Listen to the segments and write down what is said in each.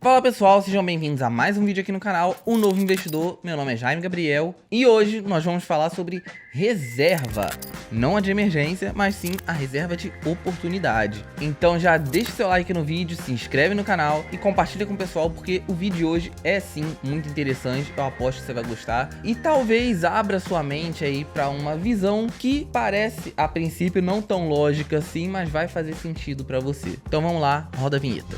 Fala pessoal, sejam bem-vindos a mais um vídeo aqui no canal, O Novo Investidor. Meu nome é Jaime Gabriel e hoje nós vamos falar sobre reserva, não a de emergência, mas sim a reserva de oportunidade. Então já deixa o seu like no vídeo, se inscreve no canal e compartilha com o pessoal, porque o vídeo de hoje é sim muito interessante, eu aposto que você vai gostar e talvez abra sua mente aí para uma visão que parece a princípio não tão lógica assim, mas vai fazer sentido para você. Então vamos lá, roda a vinheta.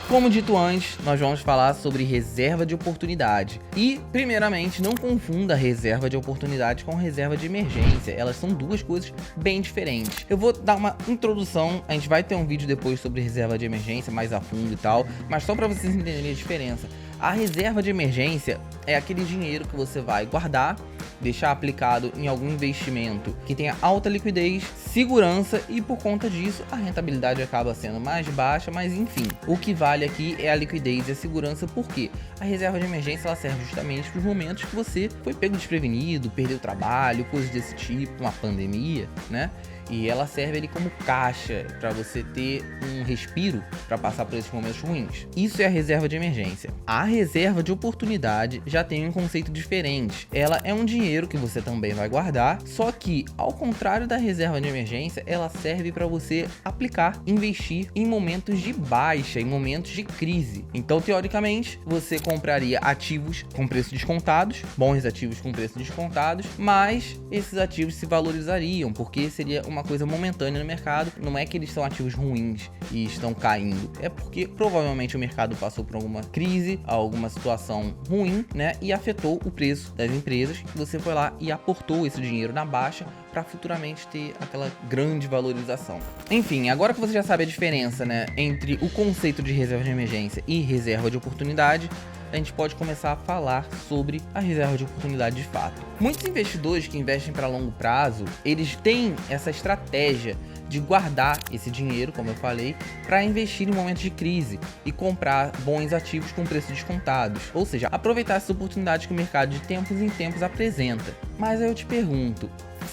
Como dito antes, nós vamos falar sobre reserva de oportunidade. E, primeiramente, não confunda reserva de oportunidade com reserva de emergência. Elas são duas coisas bem diferentes. Eu vou dar uma introdução, a gente vai ter um vídeo depois sobre reserva de emergência mais a fundo e tal, mas só para vocês entenderem a diferença. A reserva de emergência é aquele dinheiro que você vai guardar, deixar aplicado em algum investimento que tenha alta liquidez, segurança e por conta disso a rentabilidade acaba sendo mais baixa, mas enfim, o que vale aqui é a liquidez e a segurança, porque a reserva de emergência ela serve justamente para os momentos que você foi pego desprevenido, perdeu o trabalho, coisas desse tipo, uma pandemia, né? E ela serve ali como caixa para você ter um respiro para passar por esses momentos ruins. Isso é a reserva de emergência. A reserva de oportunidade já tem um conceito diferente. Ela é um dinheiro que você também vai guardar, só que ao contrário da reserva de emergência, ela serve para você aplicar, investir em momentos de baixa, em momentos de crise. Então, teoricamente, você compraria ativos com preço descontados, bons ativos com preço descontados, mas esses ativos se valorizariam, porque seria uma coisa momentânea no mercado. Não é que eles são ativos ruins e estão caindo, é porque provavelmente o mercado passou por alguma crise, alguma situação ruim, né, e afetou o preço das empresas. Você foi lá e aportou esse dinheiro na baixa para futuramente ter aquela grande valorização. Enfim, agora que você já sabe a diferença, né, entre o conceito de reserva de emergência e reserva de oportunidade, a gente pode começar a falar sobre a reserva de oportunidade de fato. Muitos investidores que investem para longo prazo, eles têm essa estratégia de guardar esse dinheiro, como eu falei, para investir em momentos de crise e comprar bons ativos com preços descontados, ou seja, aproveitar essas oportunidades que o mercado de tempos em tempos apresenta. Mas aí eu te pergunto,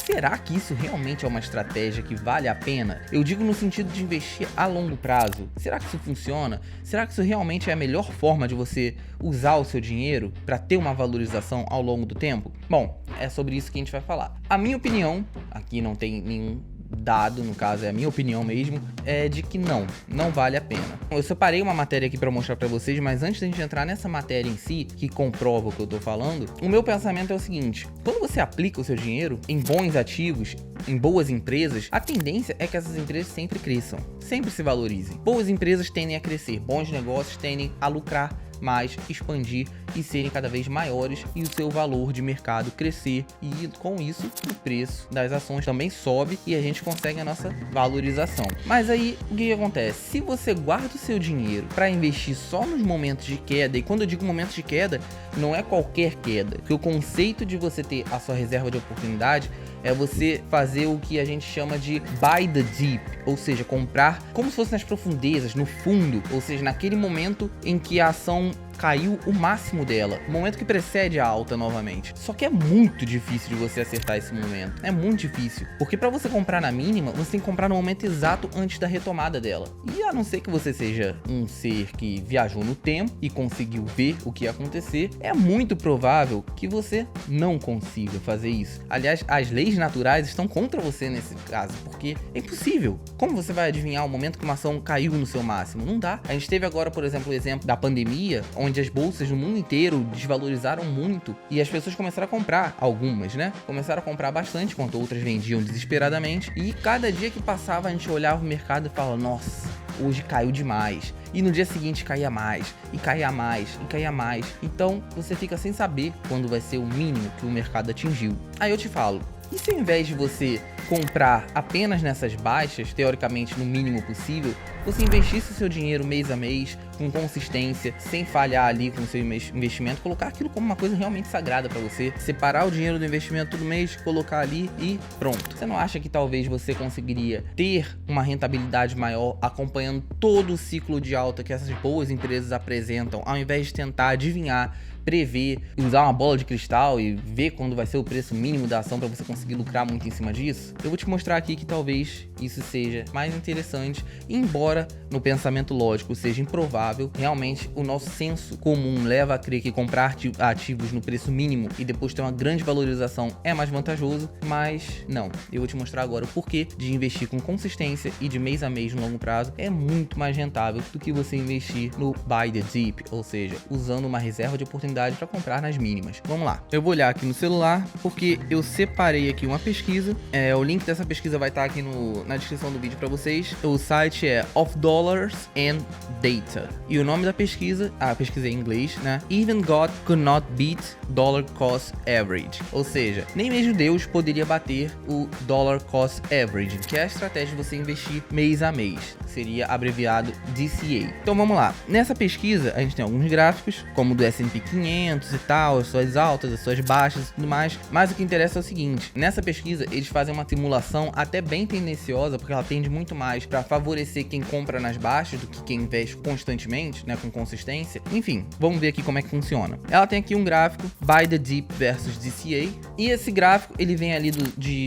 será que isso realmente é uma estratégia que vale a pena? Eu digo no sentido de investir a longo prazo. Será que isso funciona? Será que isso realmente é a melhor forma de você usar o seu dinheiro para ter uma valorização ao longo do tempo? Bom, é sobre isso que a gente vai falar. A minha opinião, aqui não tem nenhum dado, no caso é a minha opinião mesmo, é de que não vale a pena. Eu separei uma matéria aqui para mostrar para vocês, mas antes da gente entrar nessa matéria em si, que comprova o que eu tô falando, o meu pensamento é o seguinte: quando você aplica o seu dinheiro em bons ativos, em boas empresas, a tendência é que essas empresas sempre cresçam, sempre se valorizem. Boas empresas tendem a crescer, bons negócios tendem a lucrar mais, expandir e serem cada vez maiores e o seu valor de mercado crescer, e com isso o preço das ações também sobe e a gente consegue a nossa valorização. Mas aí o que acontece? Se você guarda o seu dinheiro para investir só nos momentos de queda, e quando eu digo momentos de queda, não é qualquer queda, porque o conceito de você ter a sua reserva de oportunidade é você fazer o que a gente chama de buy the deep, ou seja, comprar como se fosse nas profundezas, no fundo, ou seja, naquele momento em que a ação caiu o máximo dela, o momento que precede a alta novamente. Só que é muito difícil de você acertar esse momento, é muito difícil, porque para você comprar na mínima, você tem que comprar no momento exato antes da retomada dela. E a não ser que você seja um ser que viajou no tempo e conseguiu ver o que ia acontecer, é muito provável que você não consiga fazer isso. Aliás, as leis naturais estão contra você nesse caso, porque é impossível. Como você vai adivinhar o momento que uma ação caiu no seu máximo? Não dá. A gente teve agora, por exemplo, o exemplo da pandemia, onde as bolsas no mundo inteiro desvalorizaram muito e as pessoas começaram a comprar, algumas, né? Começaram a comprar bastante, enquanto outras vendiam desesperadamente. E cada dia que passava a gente olhava o mercado e falava: nossa, hoje caiu demais. E no dia seguinte caía mais, e caía mais, e caía mais. Então você fica sem saber quando vai ser o mínimo que o mercado atingiu. Aí eu te falo, e se ao invés de você comprar apenas nessas baixas, teoricamente no mínimo possível, você investisse o seu dinheiro mês a mês, com consistência, sem falhar ali com o seu investimento, colocar aquilo como uma coisa realmente sagrada para você, separar o dinheiro do investimento todo mês, colocar ali e pronto. Você não acha que talvez você conseguiria ter uma rentabilidade maior acompanhando todo o ciclo de alta que essas boas empresas apresentam, ao invés de tentar adivinhar prever e usar uma bola de cristal e ver quando vai ser o preço mínimo da ação para você conseguir lucrar muito em cima disso, eu vou te mostrar aqui que talvez isso seja mais interessante, embora no pensamento lógico seja improvável. Realmente o nosso senso comum leva a crer que comprar ativos no preço mínimo e depois ter uma grande valorização é mais vantajoso, mas não. Eu vou te mostrar agora o porquê de investir com consistência e de mês a mês no longo prazo é muito mais rentável do que você investir no buy the dip, ou seja, usando uma reserva de oportunidade para comprar nas mínimas. Vamos lá, eu vou olhar aqui no celular porque eu separei aqui uma pesquisa, o link dessa pesquisa vai estar aqui na descrição do vídeo para vocês. O site é Of Dollars and Data e o nome da pesquisa, a pesquisa é em inglês, né? Even God could not beat dollar cost average, ou seja, nem mesmo Deus poderia bater o dollar cost average, que é a estratégia de você investir mês a mês, seria abreviado DCA. Então vamos lá, nessa pesquisa a gente tem alguns gráficos, como do S&P 500 e tal, as suas altas, as suas baixas e tudo mais, mas o que interessa é o seguinte, nessa pesquisa eles fazem uma simulação até bem tendenciosa, porque ela tende muito mais para favorecer quem compra nas baixas do que quem investe constantemente, né, com consistência. Enfim, vamos ver aqui como é que funciona. Ela tem aqui um gráfico Buy the Dip versus DCA, e esse gráfico ele vem ali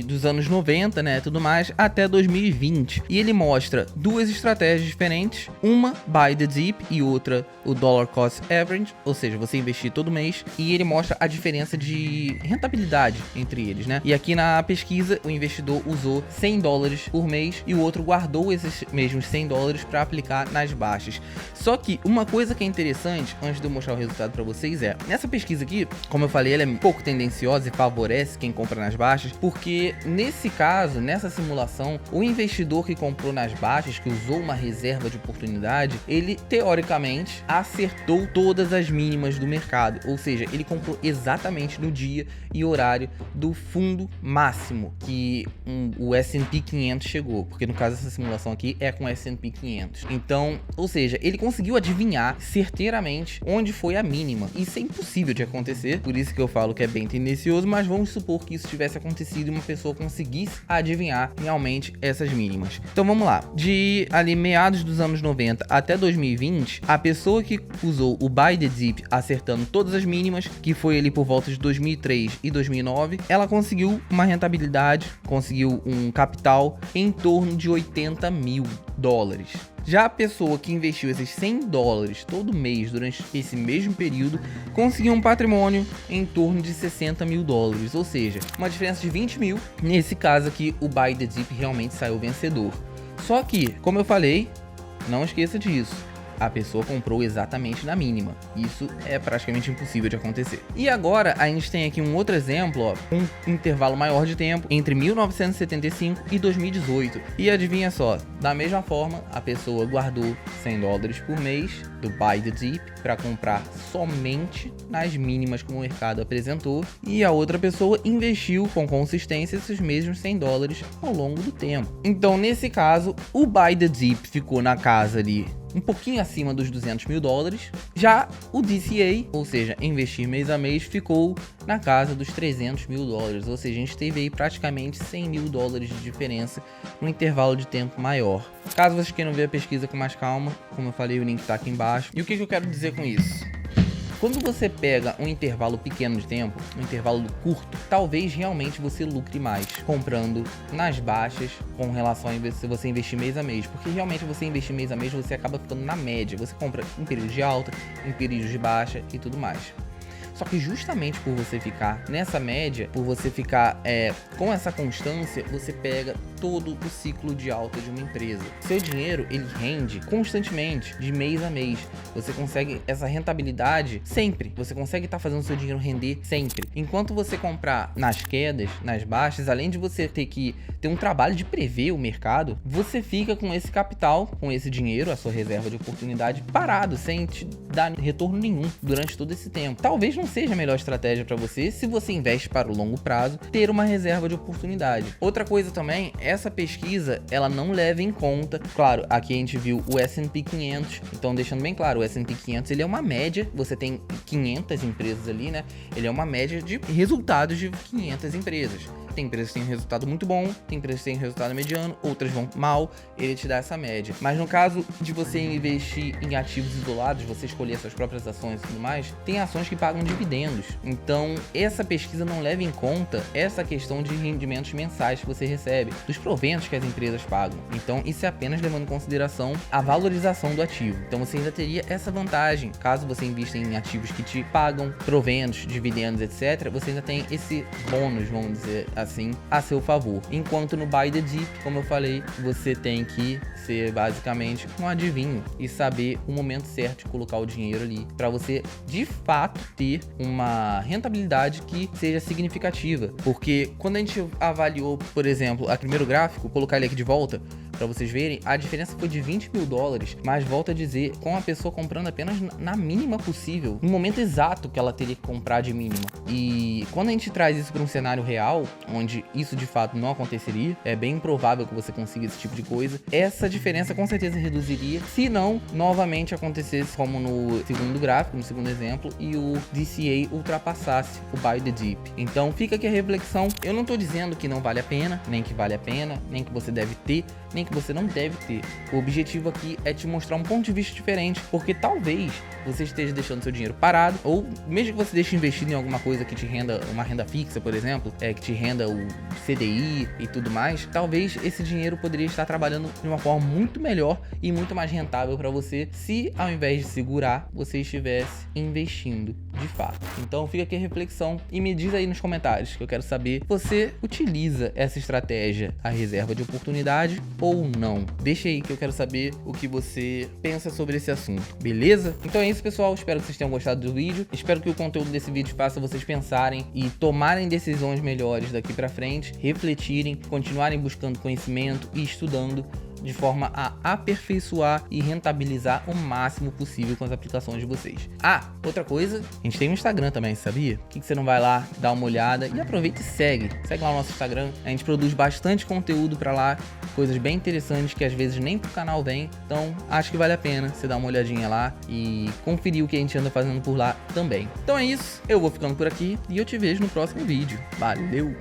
dos anos 90, né, tudo mais, até 2020, e ele mostra duas estratégias diferentes, uma Buy the Dip e outra o Dollar Cost Average, ou seja, você investir todo mês, e ele mostra a diferença de rentabilidade entre eles, né? E aqui na pesquisa o investidor usou $100 por mês e o outro guardou esses mesmos $100 para aplicar nas baixas. Só que uma coisa que é interessante, antes de eu mostrar o resultado para vocês, nessa pesquisa aqui, como eu falei, ela é um pouco tendenciosa e favorece quem compra nas baixas, porque nesse caso, nessa simulação, o investidor que comprou nas baixas, que usou uma reserva de oportunidade, ele teoricamente acertou todas as mínimas do mercado, ou seja, ele comprou exatamente no dia e horário do fundo máximo que o S&P 500 chegou, porque no caso essa simulação aqui é com o S&P 500. Então, ou seja, ele conseguiu adivinhar certeiramente onde foi a mínima. Isso é impossível de acontecer, por isso que eu falo que é bem tendencioso, mas vamos supor que isso tivesse acontecido e uma pessoa conseguisse adivinhar realmente essas mínimas. Então vamos lá, de ali meados dos anos 90 até 2020, a pessoa que usou o Buy the Dip acertando todas as mínimas, que foi ali por volta de 2003 e 2009, ela conseguiu uma rentabilidade, conseguiu um capital em torno de $80 mil. Já a pessoa que investiu esses $100 todo mês durante esse mesmo período conseguiu um patrimônio em torno de $60 mil, ou seja, uma diferença de 20 mil. Nesse caso aqui, o Buy the Dip realmente saiu vencedor. Só que, como eu falei, não esqueça disso, a pessoa comprou exatamente na mínima. Isso é praticamente impossível de acontecer. E agora a gente tem aqui um outro exemplo, ó, um intervalo maior de tempo entre 1975 e 2018. E adivinha só, da mesma forma, a pessoa guardou $100 por mês do Buy the Dip para comprar somente nas mínimas que o mercado apresentou, e a outra pessoa investiu com consistência esses mesmos $100 ao longo do tempo. Então, nesse caso, o Buy the Dip ficou na casa ali um pouquinho acima dos $200 mil, já o DCA, ou seja, investir mês a mês, ficou na casa dos $300 mil, ou seja, a gente teve aí praticamente $100 mil de diferença no intervalo de tempo maior. Caso vocês queiram ver a pesquisa com mais calma, como eu falei, o link tá aqui embaixo. E o que eu quero dizer com isso? Quando você pega um intervalo pequeno de tempo, um intervalo curto, talvez realmente você lucre mais comprando nas baixas com relação a se você investir mês a mês, porque realmente você investir mês a mês, você acaba ficando na média, você compra em períodos de alta, em períodos de baixa e tudo mais. Só que justamente por você ficar nessa média, por você ficar com essa constância, você pega todo o ciclo de alta de uma empresa. Seu dinheiro, ele rende constantemente, de mês a mês. Você consegue essa rentabilidade sempre. Você consegue estar fazendo seu dinheiro render sempre. Enquanto você comprar nas quedas, nas baixas, além de você ter que ter um trabalho de prever o mercado, você fica com esse capital, com esse dinheiro, a sua reserva de oportunidade, parado, sem te dar retorno nenhum durante todo esse tempo. Talvez não seja a melhor estratégia para você, se você investe para o longo prazo, ter uma reserva de oportunidade. Outra coisa também, essa pesquisa, ela não leva em conta, claro, aqui a gente viu o S&P 500, então deixando bem claro, o S&P 500 ele é uma média, você tem 500 empresas ali, né? Ele é uma média de resultados de 500 empresas. tem empresas que têm um resultado muito bom, tem empresas que têm um resultado mediano, outras vão mal, ele te dá essa média. Mas no caso de você investir em ativos isolados, você escolher suas próprias ações e tudo mais, tem ações que pagam dividendos. Então, essa pesquisa não leva em conta essa questão de rendimentos mensais que você recebe, dos proventos que as empresas pagam. Então, isso é apenas levando em consideração a valorização do ativo. Então, você ainda teria essa vantagem. Caso você invista em ativos que te pagam proventos, dividendos, etc., você ainda tem esse bônus, vamos dizer assim, a seu favor. Enquanto no Buy the Dip, como eu falei, você tem que ser basicamente um adivinho e saber o momento certo de colocar o dinheiro ali, para você de fato ter uma rentabilidade que seja significativa. Porque quando a gente avaliou, por exemplo, o primeiro gráfico, colocar ele aqui de volta para vocês verem, a diferença foi de 20 mil dólares, mas volto a dizer, com a pessoa comprando apenas na mínima possível, no momento exato que ela teria que comprar de mínima. E quando a gente traz isso para um cenário real, onde isso de fato não aconteceria, é bem improvável que você consiga esse tipo de coisa, essa diferença com certeza reduziria, se não novamente acontecesse como no segundo gráfico, no segundo exemplo, e o DCA ultrapassasse o Buy the Dip. Então fica aqui a reflexão, eu não tô dizendo que não vale a pena, nem que vale a pena, nem que você deve ter, nem que você não deve ter. O objetivo aqui é te mostrar um ponto de vista diferente, porque talvez você esteja deixando seu dinheiro parado, ou mesmo que você deixe investido em alguma coisa que te renda uma renda fixa, por exemplo, que te renda o CDI e tudo mais, talvez esse dinheiro poderia estar trabalhando de uma forma muito melhor e muito mais rentável para você, se ao invés de segurar, você estivesse investindo de fato. Então fica aqui a reflexão e me diz aí nos comentários, que eu quero saber, você utiliza essa estratégia, a reserva de oportunidade, ou não? Deixa aí que eu quero saber o que você pensa sobre esse assunto, beleza? Então é isso, pessoal, espero que vocês tenham gostado do vídeo, espero que o conteúdo desse vídeo faça vocês pensarem e tomarem decisões melhores daqui pra frente, refletirem, continuarem buscando conhecimento e estudando de forma a aperfeiçoar e rentabilizar o máximo possível com as aplicações de vocês. Ah, outra coisa, a gente tem um Instagram também, sabia? Por que você não vai lá, dá uma olhada e aproveita e segue lá o nosso Instagram. A gente produz bastante conteúdo pra lá, coisas bem interessantes que às vezes nem pro canal vem, então acho que vale a pena você dar uma olhadinha lá e conferir o que a gente anda fazendo por lá também. Então é isso, eu vou ficando por aqui e eu te vejo no próximo vídeo. Valeu!